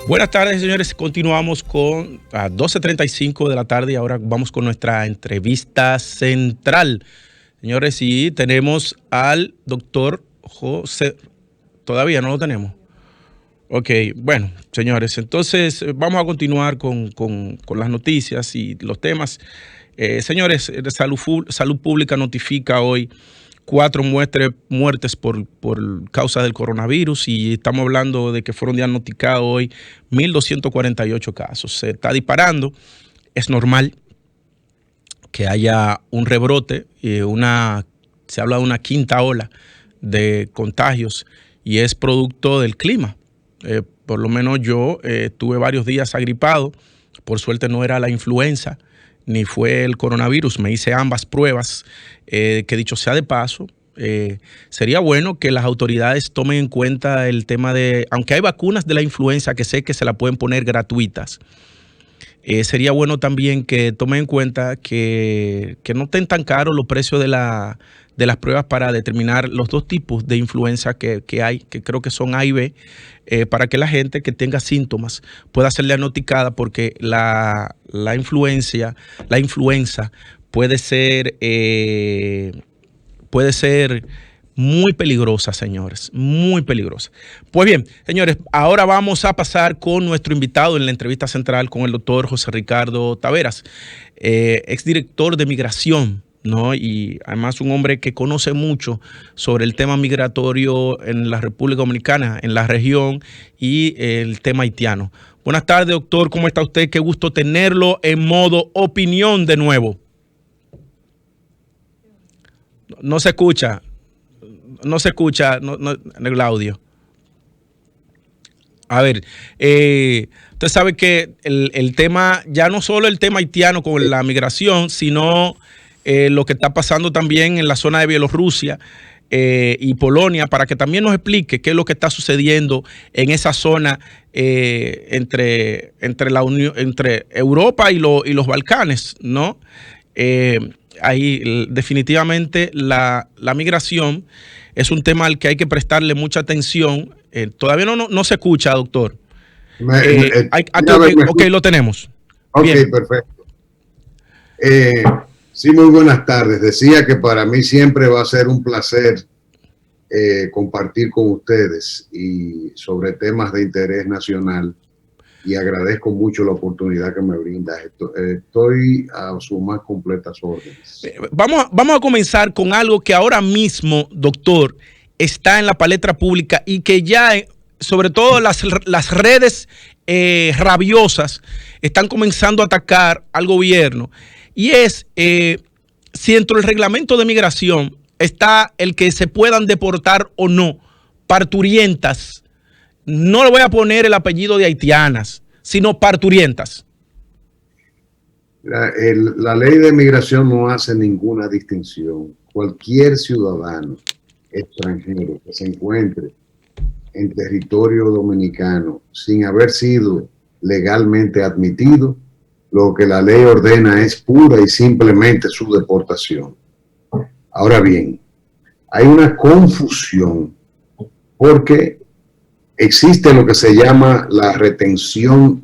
Buenas tardes, señores. Continuamos con a 12:35 de la tarde y ahora vamos con nuestra entrevista central. Señores, y tenemos al doctor José. Todavía no lo tenemos. Ok, bueno, señores, entonces vamos a continuar con las noticias y los temas. Señores, Salud Pública notifica hoy 4 muertes por causa del coronavirus y estamos hablando de que fueron diagnosticados hoy 1.248 casos. Se está disparando, es normal que haya un rebrote, se habla de una quinta ola de contagios y es producto del clima. Por lo menos yo tuve varios días agripado, por suerte no era la influenza ni fue el coronavirus, me hice ambas pruebas, que dicho sea de paso, sería bueno que las autoridades tomen en cuenta el tema de, aunque hay vacunas de la influenza que sé que se la pueden poner gratuitas, sería bueno también que tomen en cuenta que no estén tan caros los precios de las pruebas para determinar los dos tipos de influenza que hay, que creo que son A y B, para que la gente que tenga síntomas pueda ser diagnosticada, porque la influenza puede ser muy peligrosa, señores, muy peligrosa. Pues bien, señores, ahora vamos a pasar con nuestro invitado en la entrevista central, con el doctor José Ricardo Taveras, exdirector de Migración, ¿no? Y además un hombre que conoce mucho sobre el tema migratorio en la República Dominicana, en la región, y el tema haitiano. Buenas tardes, doctor, ¿cómo está usted? Qué gusto tenerlo en modo opinión de nuevo. No se escucha. No se escucha en el audio. A ver, usted sabe que el tema, ya no solo el tema haitiano con la migración, sino lo que está pasando también en la zona de Bielorrusia y Polonia, para que también nos explique qué es lo que está sucediendo en esa zona entre Europa y los Balcanes, ¿no? Ahí definitivamente la migración es un tema al que hay que prestarle mucha atención. Todavía no se escucha, doctor. Ok, lo tenemos. Ok, bien. Perfecto. Sí, muy buenas tardes. Decía que para mí siempre va a ser un placer compartir con ustedes y sobre temas de interés nacional, y agradezco mucho la oportunidad que me brinda. Estoy a sus más completas órdenes. Vamos a comenzar con algo que ahora mismo, doctor, está en la palestra pública y que ya, sobre todo las redes rabiosas, están comenzando a atacar al gobierno. Y es, si dentro del reglamento de migración está el que se puedan deportar o no parturientas. No le voy a poner el apellido de haitianas, sino parturientas. La ley de migración no hace ninguna distinción. Cualquier ciudadano extranjero que se encuentre en territorio dominicano sin haber sido legalmente admitido, lo que la ley ordena es pura y simplemente su deportación. Ahora bien, hay una confusión porque existe lo que se llama la retención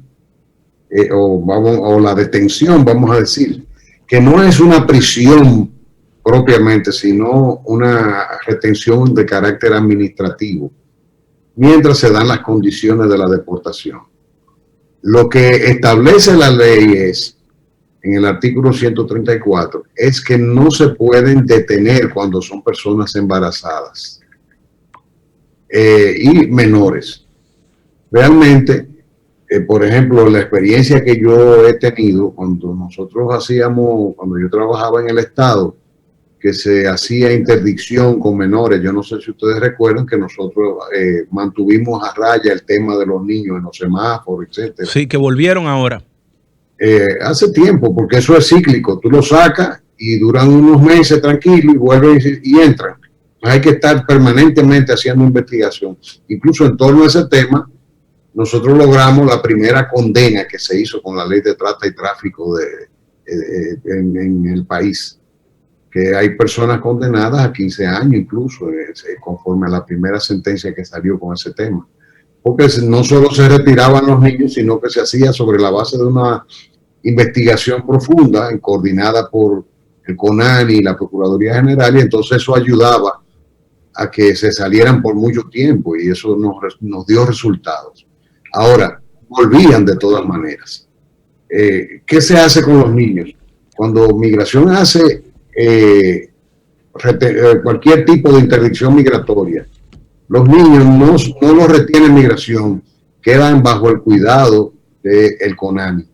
o la detención, vamos a decir, que no es una prisión propiamente, sino una retención de carácter administrativo, mientras se dan las condiciones de la deportación. Lo que establece la ley es, en el artículo 134, es que no se pueden detener cuando son personas embarazadas y menores. Realmente, por ejemplo, la experiencia que yo he tenido cuando cuando yo trabajaba en el Estado, que se hacía interdicción con menores, yo no sé si ustedes recuerdan que nosotros mantuvimos a raya el tema de los niños en los semáforos, etcétera. Sí, que volvieron ahora. Hace tiempo, porque eso es cíclico, tú lo sacas y duran unos meses tranquilos y vuelven y entran. Hay que estar permanentemente haciendo investigación. Incluso en torno a ese tema, nosotros logramos la primera condena que se hizo con la ley de trata y tráfico en el país, que hay personas condenadas a 15 años incluso, conforme a la primera sentencia que salió con ese tema. porque no solo se retiraban los niños, sino que se hacía sobre la base de una investigación profunda, coordinada por el CONANI y la Procuraduría General, y entonces eso ayudaba a que se salieran por mucho tiempo y eso nos dio resultados. Ahora, volvían de todas maneras. ¿Qué se hace con los niños? Cuando migración hace cualquier tipo de interdicción migratoria, los niños no los retienen migración, quedan bajo el cuidado del CONANI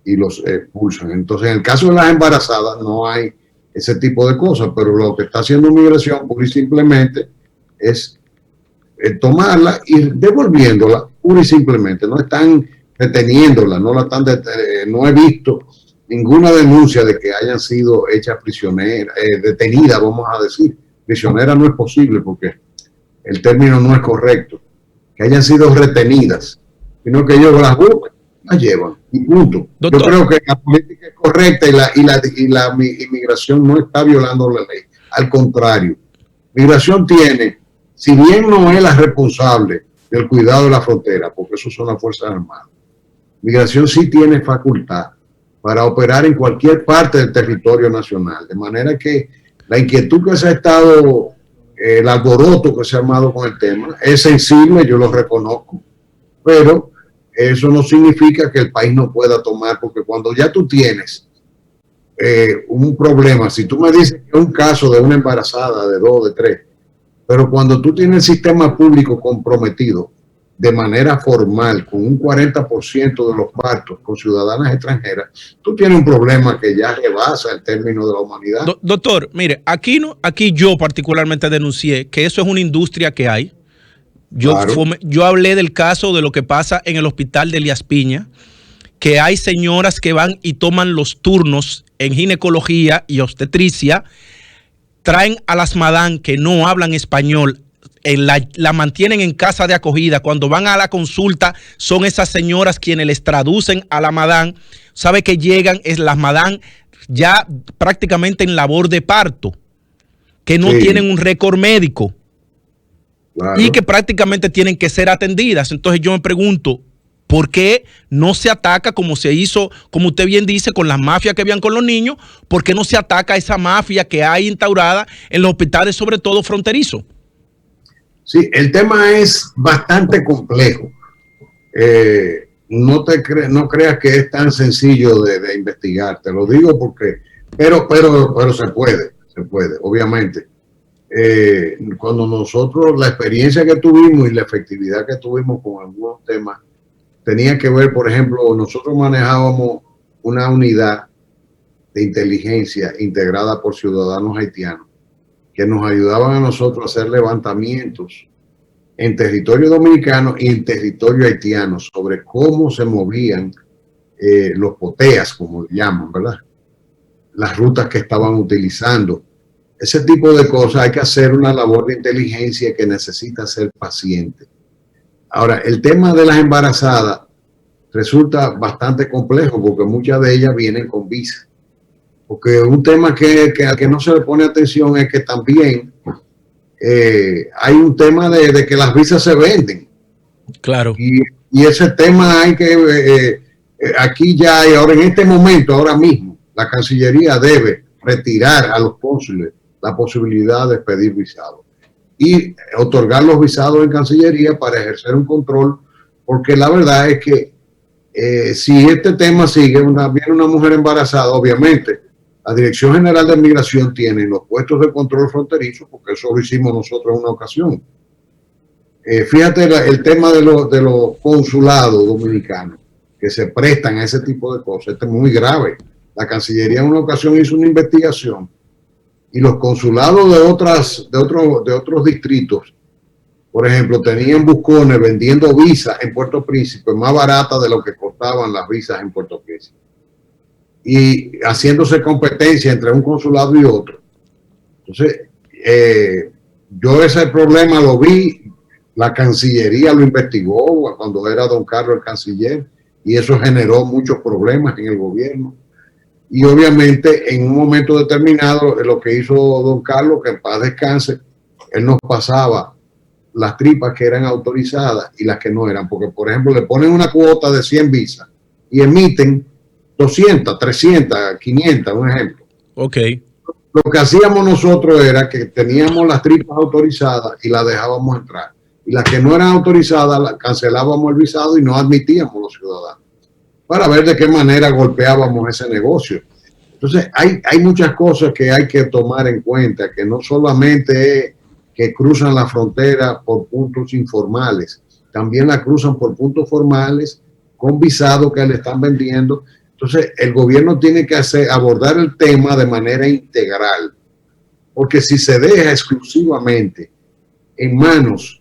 y los expulsan. Entonces, en el caso de las embarazadas no hay ese tipo de cosas, pero lo que está haciendo migración pura y simplemente es tomarla y devolviéndola pura y simplemente. No están deteniéndola, no he visto ninguna denuncia de que hayan sido hechas prisioneras, detenidas, vamos a decir. Prisionera no es posible porque el término no es correcto. Que hayan sido retenidas, sino que ellos las buscan, las llevan y punto. Doctor, yo creo que la política es correcta y la inmigración no está violando la ley. Al contrario, migración tiene, si bien no es la responsable del cuidado de la frontera, porque eso son las Fuerzas Armadas, migración sí tiene facultad para operar en cualquier parte del territorio nacional, de manera que la inquietud que se ha estado, el alboroto que se ha armado con el tema, es sensible, yo lo reconozco, pero eso no significa que el país no pueda tomar, porque cuando ya tú tienes un problema, si tú me dices que es un caso de una embarazada de 2, de 3, pero cuando tú tienes el sistema público comprometido de manera formal con un 40% de los partos con ciudadanas extranjeras, tú tienes un problema que ya rebasa el término de la humanidad. Doctor, mire, aquí yo particularmente denuncié que eso es una industria que hay. Yo hablé del caso de lo que pasa en el hospital de Elías Piña, que hay señoras que van y toman los turnos en ginecología y obstetricia, traen a las madam que no hablan español, la mantienen en casa de acogida. Cuando van a la consulta, son esas señoras quienes les traducen a la madam. Sabe que llegan, es las madam ya prácticamente en labor de parto, que no tienen un récord médico. Claro. Y que prácticamente tienen que ser atendidas. Entonces yo me pregunto, ¿por qué no se ataca como se hizo, como usted bien dice, con las mafias que habían con los niños? ¿Por qué no se ataca esa mafia que hay instaurada en los hospitales, sobre todo fronterizos? Sí, el tema es bastante complejo. No creas que es tan sencillo de investigar. Te lo digo porque, pero se puede, obviamente. Cuando nosotros, la experiencia que tuvimos y la efectividad que tuvimos con algunos temas, tenía que ver, por ejemplo, nosotros manejábamos una unidad de inteligencia integrada por ciudadanos haitianos que nos ayudaban a nosotros a hacer levantamientos en territorio dominicano y en territorio haitiano sobre cómo se movían los poteas, como llaman, ¿verdad? Las rutas que estaban utilizando. Ese tipo de cosas hay que hacer una labor de inteligencia que necesita ser paciente. Ahora, el tema de las embarazadas resulta bastante complejo porque muchas de ellas vienen con visa. Porque un tema al que no se le pone atención es que también hay un tema de que las visas se venden. Claro. Y ese tema hay que, aquí ya y ahora en este momento, ahora mismo, la Cancillería debe retirar a los cónsules la posibilidad de pedir visados y otorgar los visados en Cancillería para ejercer un control, porque la verdad es que si este tema sigue, viene una mujer embarazada, obviamente la Dirección General de Migración tiene los puestos de control fronterizo, porque eso lo hicimos nosotros en una ocasión. Fíjate el tema de los consulados dominicanos que se prestan a ese tipo de cosas. Esto es muy grave. La Cancillería en una ocasión hizo una investigación y los consulados de otros distritos, por ejemplo, tenían buscones vendiendo visas en Puerto Príncipe más baratas de lo que costaban las visas en Puerto Príncipe. Y haciéndose competencia entre un consulado y otro. Entonces, yo ese problema lo vi, la Cancillería lo investigó cuando era don Carlos el canciller, y eso generó muchos problemas en el gobierno. Y obviamente en un momento determinado lo que hizo don Carlos, que en paz descanse, él nos pasaba las tripas que eran autorizadas y las que no eran, porque por ejemplo le ponen una cuota de 100 visas y emiten 200, 300, 500, un ejemplo. Ok. Lo que hacíamos nosotros era que teníamos las tripas autorizadas y las dejábamos entrar. Y las que no eran autorizadas, cancelábamos el visado y no admitíamos los ciudadanos, para ver de qué manera golpeábamos ese negocio. Entonces, hay muchas cosas que hay que tomar en cuenta, que no solamente es que cruzan la frontera por puntos informales, también la cruzan por puntos formales, con visado que le están vendiendo. Entonces, el gobierno tiene que abordar el tema de manera integral, porque si se deja exclusivamente en manos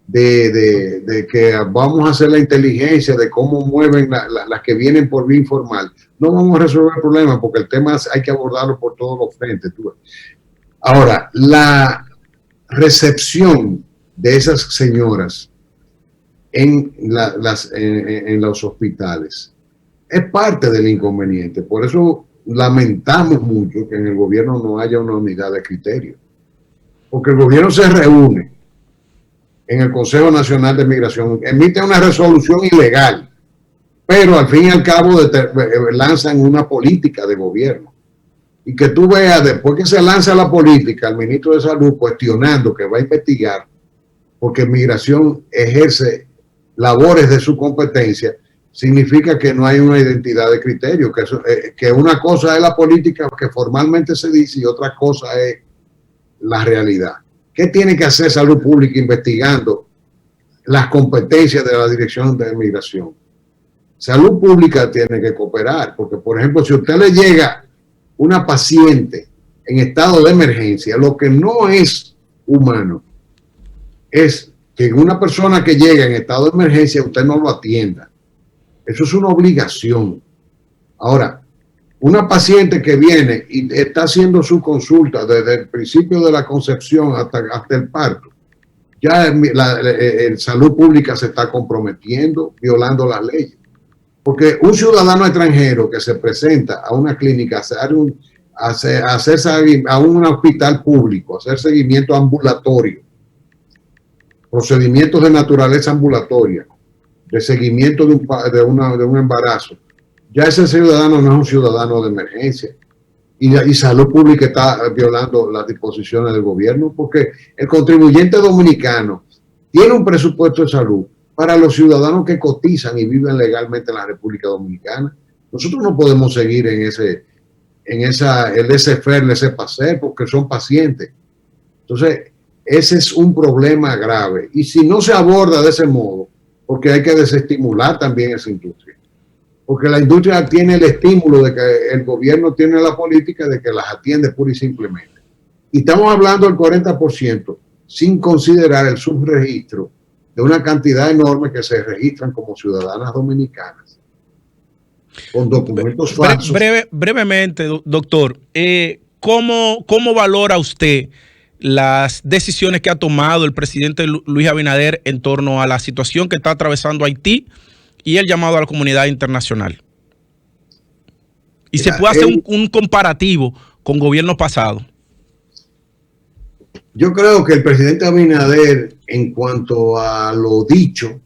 de que vamos a hacer la inteligencia de cómo mueven las que vienen por vía informal, no vamos a resolver el problema, porque el tema hay que abordarlo por todos los frentes. Ahora, la recepción de esas señoras en los hospitales es parte del inconveniente. Por eso lamentamos mucho que en el gobierno no haya una unidad de criterio, porque el gobierno se reúne en el Consejo Nacional de Migración, emite una resolución ilegal, pero al fin y al cabo lanzan una política de gobierno. Y que tú veas, después que se lanza la política, el ministro de Salud cuestionando que va a investigar, porque Migración ejerce labores de su competencia, significa que no hay una identidad de criterio, que una cosa es la política que formalmente se dice y otra cosa es la realidad. ¿Qué tiene que hacer Salud Pública investigando las competencias de la Dirección de Migración? Salud Pública tiene que cooperar, porque por ejemplo, si a usted le llega una paciente en estado de emergencia, lo que no es humano es que una persona que llega en estado de emergencia usted no lo atienda. Eso es una obligación. Ahora, una paciente que viene y está haciendo su consulta desde el principio de la concepción hasta el parto, ya el Salud Pública se está comprometiendo, violando las leyes. Porque un ciudadano extranjero que se presenta a una clínica, a un hospital público, hacer seguimiento ambulatorio, procedimientos de naturaleza ambulatoria, de seguimiento de un embarazo, ya ese ciudadano no es un ciudadano de emergencia. Y Salud Pública está violando las disposiciones del gobierno, porque el contribuyente dominicano tiene un presupuesto de salud para los ciudadanos que cotizan y viven legalmente en la República Dominicana. Nosotros no podemos seguir el laissez-faire, laissez-passer, porque son pacientes. Entonces, ese es un problema grave. Y si no se aborda de ese modo, porque hay que desestimular también esa industria. Porque la industria tiene el estímulo de que el gobierno tiene la política de que las atiende pura y simplemente. Y estamos hablando del 40%, sin considerar el subregistro de una cantidad enorme que se registran como ciudadanas dominicanas, con documentos falsos. Brevemente, doctor, ¿cómo valora usted las decisiones que ha tomado el presidente Luis Abinader en torno a la situación que está atravesando Haití y el llamado a la comunidad internacional? Y se puede hacer un comparativo con gobiernos pasados. Yo creo que el presidente Abinader, en cuanto a lo dicho,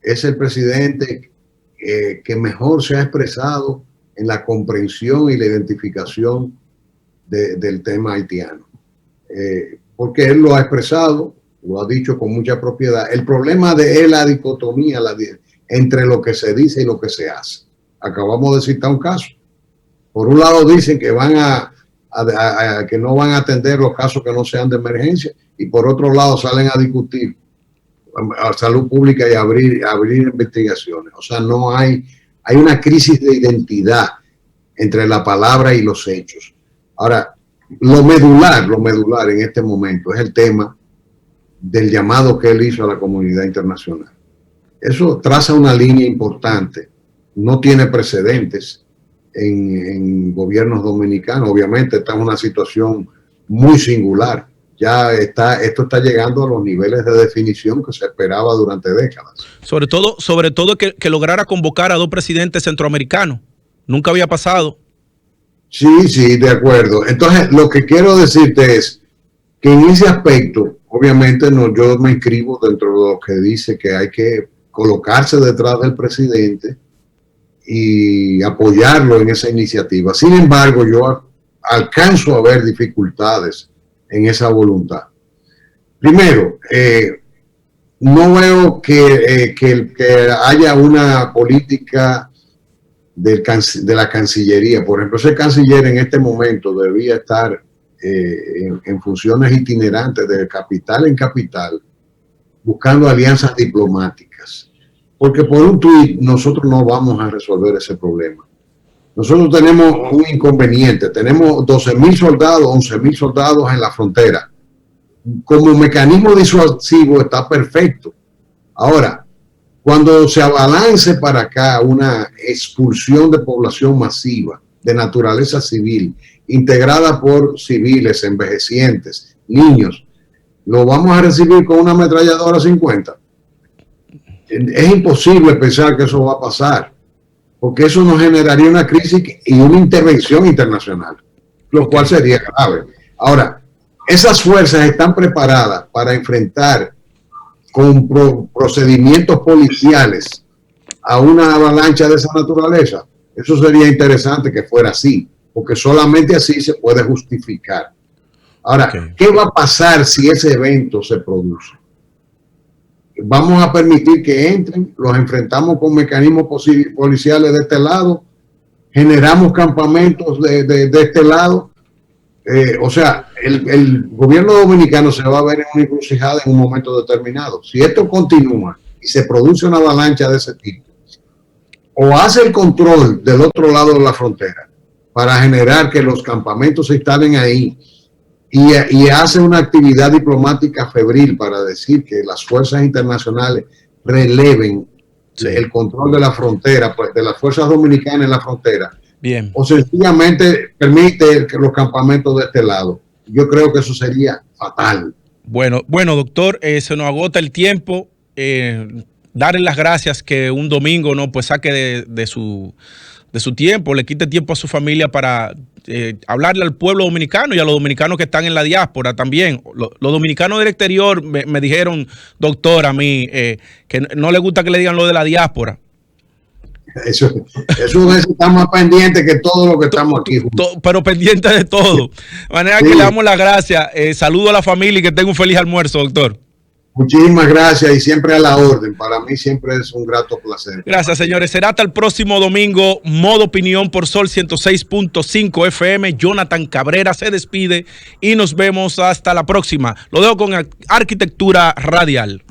es el presidente que mejor se ha expresado en la comprensión y la identificación del tema haitiano. Porque él lo ha expresado, lo ha dicho con mucha propiedad. El problema de él es la dicotomía entre lo que se dice y lo que se hace. Acabamos de citar un caso. Por un lado dicen que que no van a atender los casos que no sean de emergencia, y por otro lado salen a discutir a Salud Pública y abrir investigaciones. O sea, no hay una crisis de identidad entre la palabra y los hechos. Ahora, lo medular en este momento es el tema del llamado que él hizo a la comunidad internacional. Eso traza una línea importante, no tiene precedentes en gobiernos dominicanos. Obviamente está en una situación muy singular. Esto está llegando a los niveles de definición que se esperaba durante décadas. Sobre todo que lograra convocar a 2 presidentes centroamericanos. Nunca había pasado. Sí, de acuerdo. Entonces, lo que quiero decirte es que en ese aspecto, obviamente no, yo me inscribo dentro de lo que dice que hay que colocarse detrás del presidente y apoyarlo en esa iniciativa. Sin embargo, yo alcanzo a ver dificultades en esa voluntad. Primero, no veo que haya una política de la Cancillería. Por ejemplo, ese canciller en este momento debía estar en funciones itinerantes de capital en capital, buscando alianzas diplomáticas. Porque por un tuit nosotros no vamos a resolver ese problema. Nosotros tenemos un inconveniente. Tenemos 12.000 soldados, 11.000 soldados en la frontera. Como mecanismo disuasivo está perfecto. Ahora, cuando se abalance para acá una expulsión de población masiva de naturaleza civil, integrada por civiles, envejecientes, niños, ¿lo vamos a recibir con una ametralladora 50? Es imposible pensar que eso va a pasar, porque eso nos generaría una crisis y una intervención internacional, lo cual sería grave. Ahora, esas fuerzas están preparadas para enfrentar con procedimientos policiales a una avalancha de esa naturaleza. Eso sería interesante que fuera así, porque solamente así se puede justificar. Ahora, ¿qué va a pasar si ese evento se produce? Vamos a permitir que entren, los enfrentamos con mecanismos policiales de este lado, generamos campamentos de este lado. O sea, el gobierno dominicano se va a ver en una encrucijada en un momento determinado. Si esto continúa y se produce una avalancha de ese tipo, o hace el control del otro lado de la frontera para generar que los campamentos se instalen ahí y hace una actividad diplomática febril para decir que las fuerzas internacionales releven el control de la frontera, pues, de las fuerzas dominicanas en la frontera. Bien. O sencillamente permite que los campamentos de este lado. Yo creo que eso sería fatal. Bueno, doctor, se nos agota el tiempo. Darle las gracias que un domingo no pues saque de su tiempo, le quite tiempo a su familia para hablarle al pueblo dominicano y a los dominicanos que están en la diáspora también. Los dominicanos del exterior me dijeron, doctor, a mí, que no le gusta que le digan lo de la diáspora. Eso está más pendiente que todo lo que estamos aquí. Pero pendiente de todo. De manera que le damos las gracias. Saludo a la familia y que tenga un feliz almuerzo, doctor. Muchísimas gracias y siempre a la orden. Para mí siempre es un grato placer. Gracias, señores. Será hasta el próximo domingo. Modo Opinión por Sol 106.5 FM. Jonathan Cabrera se despide y nos vemos hasta la próxima. Lo dejo con Arquitectura Radial.